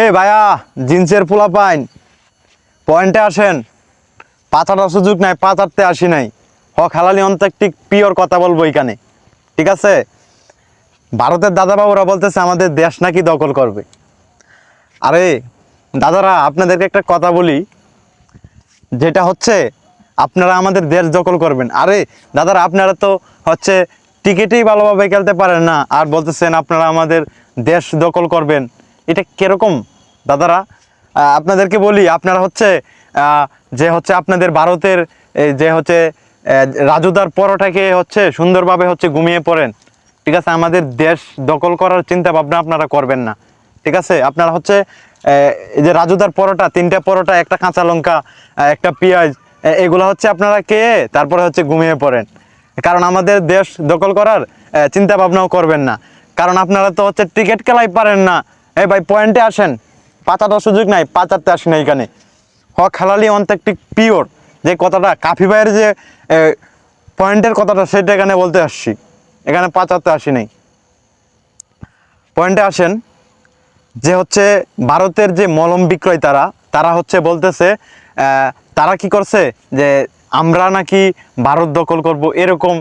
এ ভাইয়া, জিন্সের পোলা পাইন পয়েন্টে আসেন। পাচার সুযোগ নাই, পাচারতে আসি নাই। হালালি অন্তর্টিক পিওর কথা বলবো এখানে, ঠিক আছে? ভারতের দাদাবাবুরা বলতেছে আমাদের দেশ নাকি দখল করবে। আরে দাদারা, আপনাদেরকে একটা কথা বলি, যেটা হচ্ছে আপনারা আমাদের দেশ দখল করবেন। আরে দাদারা, আপনারা তো হচ্ছে টিকিটেই ভালোভাবে খেলতে পারেন না, আর বলতেছেন আপনারা আমাদের দেশ দখল করবেন। এটা কিরকম দাদারা? আপনাদেরকে বলি, আপনারা হচ্ছে যে হচ্ছে আপনাদের ভারতের যে হচ্ছে রাজুদার পরোটাকে হচ্ছে সুন্দরভাবে হচ্ছে ঘুমিয়ে পড়েন, ঠিক আছে? আমাদের দেশ দখল করার চিন্তা ভাবনা আপনারা করবেন না, ঠিক আছে? আপনারা হচ্ছে এই যে রাজুদার পরোটা, 3টা পরোটা, একটা কাঁচা লঙ্কা, একটা পেঁয়াজ, এগুলো হচ্ছে আপনারা খেয়ে তারপরে হচ্ছে ঘুমিয়ে পড়েন। কারণ আমাদের দেশ দখল করার চিন্তা ভাবনাও করবেন না, কারণ আপনারা তো হচ্ছে ক্রিকেট খেলাই পারেন না। এই ভাই, পয়েন্টে আসেন। পাচারটার সুযোগ নাই, পাচারতে আসেন এইখানে। হালালি অন্তর্টিক পিওর যে কথাটা, কাফি ভাইয়ের যে পয়েন্টের কথাটা, সেটা এখানে বলতে আসছি। এখানে পাচারতে আসি নাই। পয়েন্টে আসেন। যে হচ্ছে ভারতের যে মলম বিক্রেতারা, তারা হচ্ছে বলতেছে তারা কি করছে, যে আমরা নাকি ভারত দখল করব, এরকম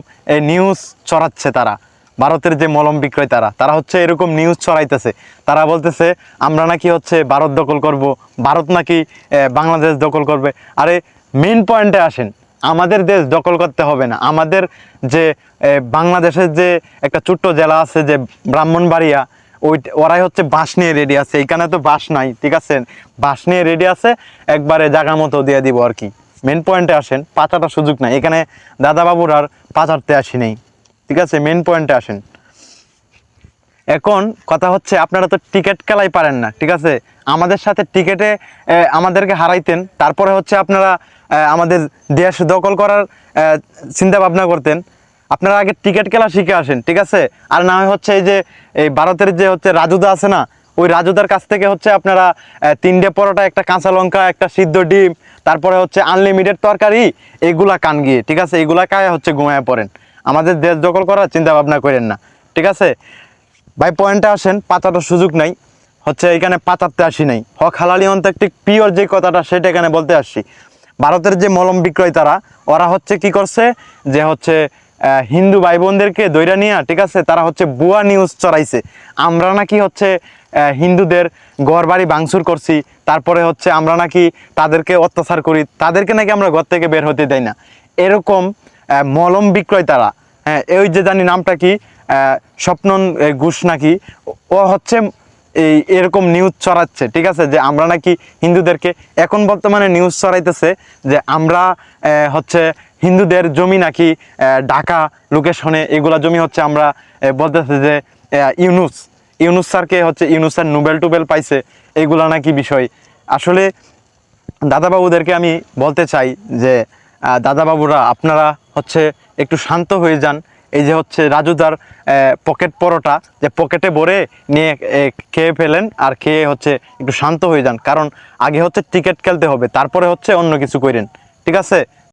নিউজ ছড়াচ্ছে তারা। ভারতের যে মলম বিক্রেতারা, তারা হচ্ছে এরকম নিউজ ছড়াইতেছে। তারা বলতেছে আমরা নাকি হচ্ছে ভারত দখল করব, ভারত নাকি বাংলাদেশ দখল করবে। আরে মেইন পয়েন্টে আসেন। আমাদের দেশ দখল করতে হবে না। আমাদের যে বাংলাদেশের যে একটা ছোট্ট জেলা আছে, যে ব্রাহ্মণবাড়িয়া, ওরাই হচ্ছে বাঁশ নিয়ে রেডি আছে। এইখানে তো বাঁশ নাই, ঠিক আছে? বাঁশ নিয়ে রেডি আছে, একবারে জায়গা মতো দিয়ে দিব আর কি। মেন পয়েন্টে আসেন। পাচারটার সুযোগ নাই এখানে। দাদাবাবুর আর পাচারতে আসি নেই, ঠিক আছে? মেন পয়েন্টে আসেন। এখন কথা হচ্ছে, আপনারা তো টিকিট খেলাই পারেন না, ঠিক আছে? আমাদের সাথে টিকিটে আমাদেরকে হারাইতেন, তারপরে হচ্ছে আপনারা আমাদের দেশ দখল করার চিন্তা ভাবনা করতেন। আপনারা আগে টিকিট খেলা শিখে আসেন, ঠিক আছে? আর না হয় হচ্ছে এই যে এই ভারতের যে হচ্ছে রাজুদা আছে না, ওই রাজুদার কাছ থেকে হচ্ছে আপনারা 3টে পরোটা, একটা কাঁচা লঙ্কা, একটা সিদ্ধ ডিম, তারপরে হচ্ছে আনলিমিটেড তরকারি, এগুলা কান গিয়ে, ঠিক আছে? এগুলা খায় হচ্ছে ঘুমায় পড়েন। আমাদের দেশ দখল করার চিন্তা ভাবনা করেন না, ঠিক আছে ভাই? পয়েন্টে আসেন। পাচারটার সুযোগ নাই, হচ্ছে এখানে পাচারতে আসি নাই। হালালি অন্তর্টিক পিওর যে কথাটা, সেটা এখানে বলতে আসছি। ভারতের যে মলম বিক্রেতারা, ওরা হচ্ছে কি করছে, যে হচ্ছে হিন্দু ভাই বোনদেরকে দৈরা নিয়ে, ঠিক আছে, তারা হচ্ছে ভুয়া নিউজ চড়াইছে। আমরা নাকি হচ্ছে হিন্দুদের ঘর বাড়ি ভাঙচুর করছি, তারপরে হচ্ছে আমরা নাকি তাদেরকে অত্যাচার করি, তাদেরকে নাকি আমরা ঘর থেকে বের হতে দেই না, এরকম মলম বিক্রেতারা। হ্যাঁ, এই যে জানি নামটা কি, স্বপ্নন ঘোষ নাকি, ও হচ্ছে এরকম নিউজ ছড়াচ্ছে, ঠিক আছে? যে আমরা নাকি হিন্দুদেরকে, এখন বর্তমানে নিউজ ছড়াইতেছে যে আমরা হচ্ছে হিন্দুদের জমি নাকি ঢাকা লোকেশনে, এগুলা জমি হচ্ছে আমরা বলতেছে যে ইউনুস স্যারকে হচ্ছে, ইউনুস স্যার নোবেল টোবেল পাইছে, এগুলা নাকি বিষয়। আসলে দাদাবাবুদেরকে আমি বলতে চাই যে দাদাবাবুরা, আপনারা হচ্ছে একটু শান্ত হয়ে যান। এই যে হচ্ছে রাজুদার পকেট পরোটা, যে পকেটে ভরে নিয়ে খেয়ে ফেলেন, আর খেয়ে হচ্ছে একটু শান্ত হয়ে যান। কারণ আগে হচ্ছে টিকিট খেলতে হবে, তারপরে হচ্ছে অন্য কিছু করেন, ঠিক আছে?